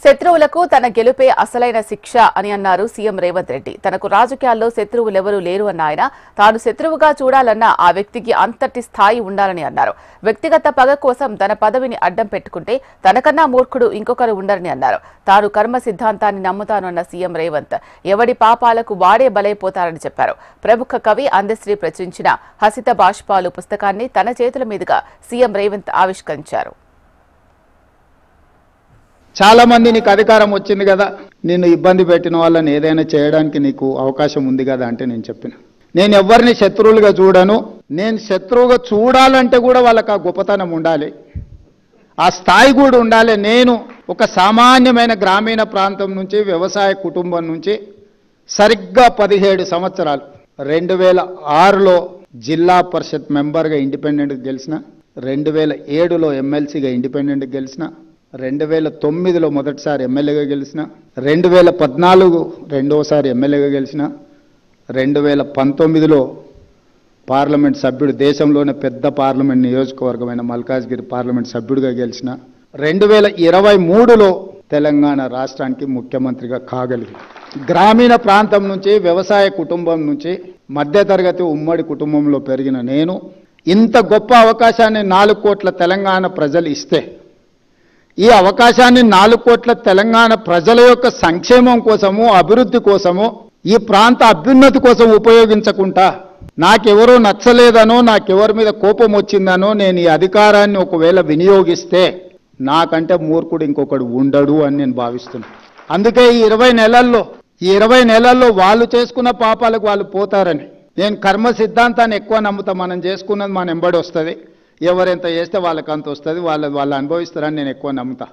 శత్రువులకు తన గెలుపే అసలైన శిక్ష అని అన్నారు సీఎం రేవంత్ రెడ్డి. తనకు రాజకీయాల్లో శత్రువులెవరూ లేరు అన్న ఆయన తాను శత్రువుగా చూడాలన్నా ఆ వ్యక్తికి అంతటి స్థాయి ఉండాలని అన్నారు. వ్యక్తిగత పగ కోసం తన పదవిని అడ్డం పెట్టుకుంటే తనకన్నా మూర్ఖుడు ఇంకొకరు ఉండరని అన్నారు. తాను కర్మ సిద్ధాంతాన్ని నమ్ముతాను అన్న సీఎం రేవంత్ ఎవడి పాపాలకు వాడే బలైపోతారని చెప్పారు. ప్రముఖ కవి అందశ్రీ ప్రచురించిన హసిత బాష్పాలు పుస్తకాన్ని తన చేతుల మీదుగా సీఎం రేవంత్ ఆవిష్కరించారు. చాలా మంది నీకు అధికారం వచ్చింది కదా, నిన్ను ఇబ్బంది పెట్టిన వాళ్ళని ఏదైనా చేయడానికి నీకు అవకాశం ఉంది కదా అంటే నేను చెప్పిన నేను ఎవరిని శత్రువులుగా చూడను. నేను శత్రువుగా చూడాలంటే కూడా వాళ్ళకి ఆ గొప్పతనం ఉండాలి, ఆ స్థాయి కూడా ఉండాలి. నేను ఒక సామాన్యమైన గ్రామీణ ప్రాంతం నుంచి వ్యవసాయ కుటుంబం నుంచి సరిగ్గా 17 సంవత్సరాలు 2006లో జిల్లా పరిషత్ మెంబర్గా ఇండిపెండెంట్గా గెలిచిన, 2007లో ఎమ్మెల్సీగా ఇండిపెండెంట్గా గెలిచిన, 2009లో మొదటిసారి ఎమ్మెల్యేగా గెలిచిన, 2014 రెండోసారి ఎమ్మెల్యేగా గెలిచిన, 2019లో పార్లమెంట్ సభ్యుడు, దేశంలోనే పెద్ద పార్లమెంట్ నియోజకవర్గమైన మల్కాజ్గిరి పార్లమెంట్ సభ్యుడిగా గెలిచిన, 2023లో తెలంగాణ రాష్ట్రానికి ముఖ్యమంత్రిగా కాగలిగి, గ్రామీణ ప్రాంతం నుంచి వ్యవసాయ కుటుంబం నుంచి మధ్యతరగతి ఉమ్మడి కుటుంబంలో పెరిగిన నేను ఇంత గొప్ప అవకాశాన్ని 4 కోట్ల తెలంగాణ ప్రజలు ఇస్తే ఈ అవకాశాన్ని 4 కోట్ల తెలంగాణ ప్రజల యొక్క సంక్షేమం కోసము, అభివృద్ధి కోసము, ఈ ప్రాంత అభ్యున్నతి కోసం ఉపయోగించకుండా నాకెవరో నచ్చలేదనో, నాకెవరి మీద కోపం వచ్చిందనో నేను ఈ అధికారాన్ని ఒకవేళ వినియోగిస్తే నాకంటే మూర్ఖుడు ఇంకొకడు ఉండడు అని నేను భావిస్తున్నాను. అందుకే ఈ 20 నెలల్లో వాళ్ళు చేసుకున్న పాపాలకు వాళ్ళు పోతారని నేను కర్మ సిద్ధాంతాన్ని ఎక్కువ నమ్ముతా. మనం చేసుకున్నది మన ఎంబడి వస్తుంది, ఎవరెంత చేస్తే వాళ్ళకి అంత వస్తుంది, వాళ్ళు అనుభవిస్తారని నేను ఎక్కువ నమ్ముతా.